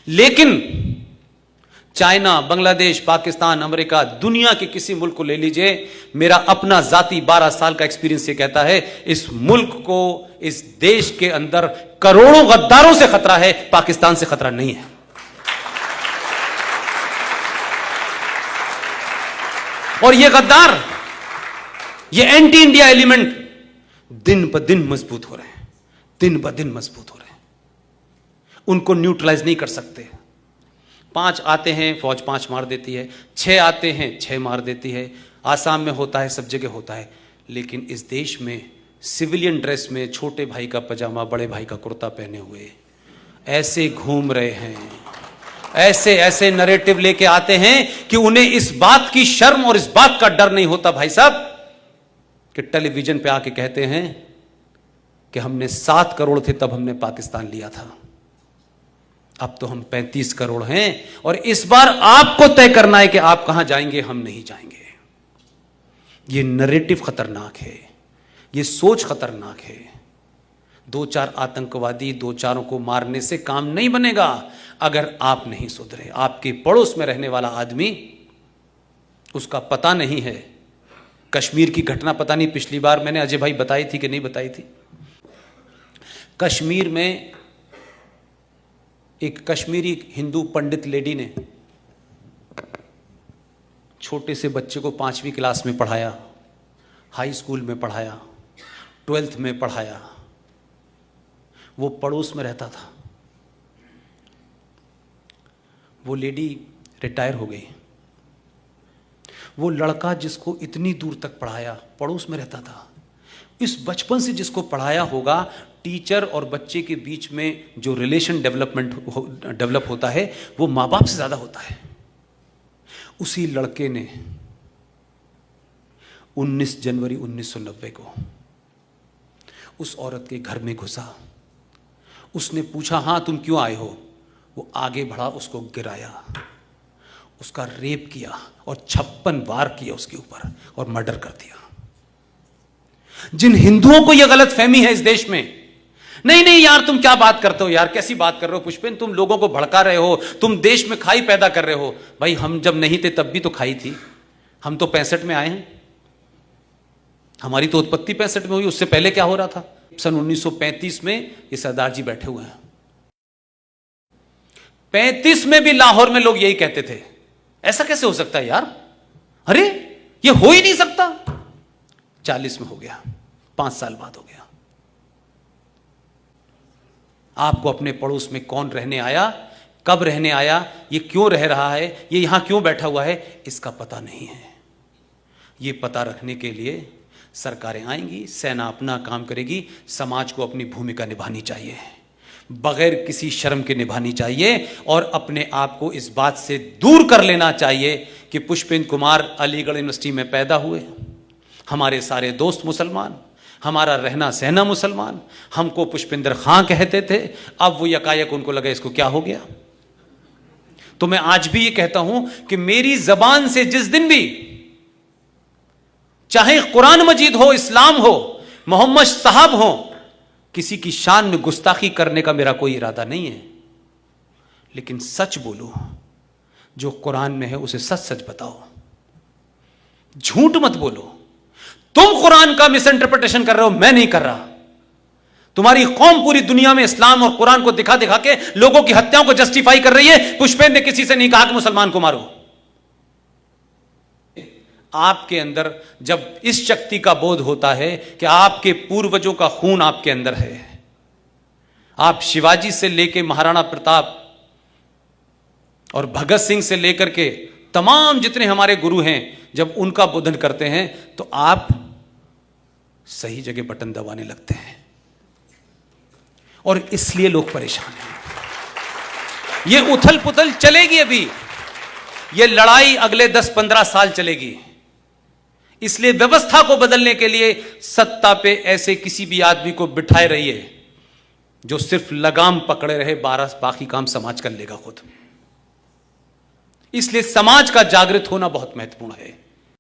लेकिन China, Bangladesh, Pakistan, America, दुनिया के किसी मुल्क को ले लीजिए, मेरा अपना जाती 12 साल का एक्सपीरियंस ये कहता है, इस मुल्क को, इस देश के अंदर करोड़ों गद्दारों से खतरा है, पाकिस्तान से खतरा नहीं है। और ये गद्दार, ये एंटी इंडिया एलिमेंट दिन ब दिन मजबूत हो रहे हैं, दिन ब दिन मजबूत हो रहे हैं। उनको न्यूट्रलाइज नहीं कर सकते। 5 आते हैं, फौज 5 मार देती है, 6 आते हैं, 6 मार देती है। आसाम में होता है, सब जगह होता है। लेकिन इस देश में सिविलियन ड्रेस में छोटे भाई का पजामा, बड़े भाई का कुर्ता पहने हुए ऐसे घूम रहे हैं, ऐसे ऐसे नरेटिव लेके आते हैं कि उन्हें इस बात की शर्म और इस बात का डर नहीं होता भाई साहब, कि टेलीविजन पे आके कहते हैं कि हमने 7 करोड़ थे तब हमने पाकिस्तान लिया था, अब तो हम 35 करोड़ हैं और इस बार आपको तय करना है कि आप कहां जाएंगे, हम नहीं जाएंगे। ये नरेटिव खतरनाक है, ये सोच खतरनाक है। 2-4 आतंकवादी, 2-4 को मारने से काम नहीं बनेगा अगर आप नहीं सुधरे। आपके पड़ोस में रहने वाला आदमी, उसका पता नहीं है, कश्मीर की घटना पता नहीं पिछली बार मैंने अजय भाई बताई थी कि नहीं बताई थी। कश्मीर में एक कश्मीरी हिंदू पंडित लेडी ने छोटे से बच्चे को 5वीं क्लास में पढ़ाया, हाई स्कूल में पढ़ाया, 12th में पढ़ाया। वो पड़ोस में रहता था। वो लेडी रिटायर हो गई। वो लड़का जिसको इतनी दूर तक पढ़ाया, पड़ोस में रहता था। इस बचपन से जिसको पढ़ाया होगा, टीचर और बच्चे के बीच में जो रिलेशन डेवलप होता है वो माँ बाप से ज्यादा होता है। उसी लड़के ने 19 जनवरी 1990 को उस औरत के घर में घुसा। उसने पूछा, हाँ तुम क्यों आए हो? वो आगे बढ़ा, उसको गिराया, उसका रेप किया और 56 वार किया उसके ऊपर और मर्डर कर दिया। जिन हिंदुओं को यह गलत फहमी है इस देश में, नहीं नहीं यार तुम क्या बात करते हो यार, कैसी बात कर रहे हो पुष्पेन, तुम लोगों को भड़का रहे हो, तुम देश में खाई पैदा कर रहे हो। भाई हम जब नहीं थे तब भी तो खाई थी। हम तो 65 में आए हैं, हमारी तो उत्पत्ति 65 में हुई। उससे पहले क्या हो रहा था? सन 1935 में ये सरदार जी बैठे हुए हैं। 35 में भी लाहौर में लोग यही कहते थे, ऐसा कैसे हो सकता है यार, अरे ये हो ही नहीं सकता। 40 में हो गया, 5 साल बाद हो गया। आपको अपने पड़ोस में कौन रहने आया, कब रहने आया, ये क्यों रह रहा है, ये यहां क्यों बैठा हुआ है, इसका पता नहीं है। ये पता रखने के लिए सरकारें आएंगी, सेना अपना काम करेगी, समाज को अपनी भूमिका निभानी चाहिए, बगैर किसी शर्म के निभानी चाहिए और अपने आप को इस बात से दूर कर लेना चाहिए कि पुष्पेंद्र कुमार अलीगढ़ यूनिवर्सिटी में पैदा हुए, हमारे सारे दोस्त मुसलमान, हमारा रहना सहना मुसलमान, हमको पुष्पेंद्र खां कहते थे, अब वो यकायक उनको लगा इसको क्या हो गया। तो मैं आज भी ये कहता हूं कि मेरी जबान से जिस दिन भी, चाहे कुरान मजीद हो, इस्लाम हो, मोहम्मद साहब हो, किसी की शान में गुस्ताखी करने का मेरा कोई इरादा नहीं है, लेकिन सच बोलो, जो कुरान में है उसे सच सच बताओ, झूठ मत बोलो। तुम कुरान का मिस इंटरप्रिटेशन कर रहे हो, मैं नहीं कर रहा। तुम्हारी कौम पूरी दुनिया में इस्लाम और कुरान को दिखा दिखा के लोगों की हत्याओं को जस्टिफाई कर रही है। पुष्पेंद्र ने किसी से नहीं कहा कि मुसलमान को मारो। आपके अंदर जब इस शक्ति का बोध होता है कि आपके पूर्वजों का खून आपके अंदर है, आप शिवाजी से लेकर महाराणा प्रताप और भगत सिंह से लेकर के तमाम जितने हमारे गुरु हैं, जब उनका बोधन करते हैं तो आप सही जगह बटन दबाने लगते हैं और इसलिए लोग परेशान हैं। ये उथल पुथल चलेगी, अभी ये लड़ाई अगले 10-15 साल चलेगी। इसलिए व्यवस्था को बदलने के लिए सत्ता पे ऐसे किसी भी आदमी को बिठाए रहिए जो सिर्फ लगाम पकड़े रहे, बाकी काम समाज कर लेगा खुद। इसलिए समाज का जागृत होना बहुत महत्वपूर्ण है।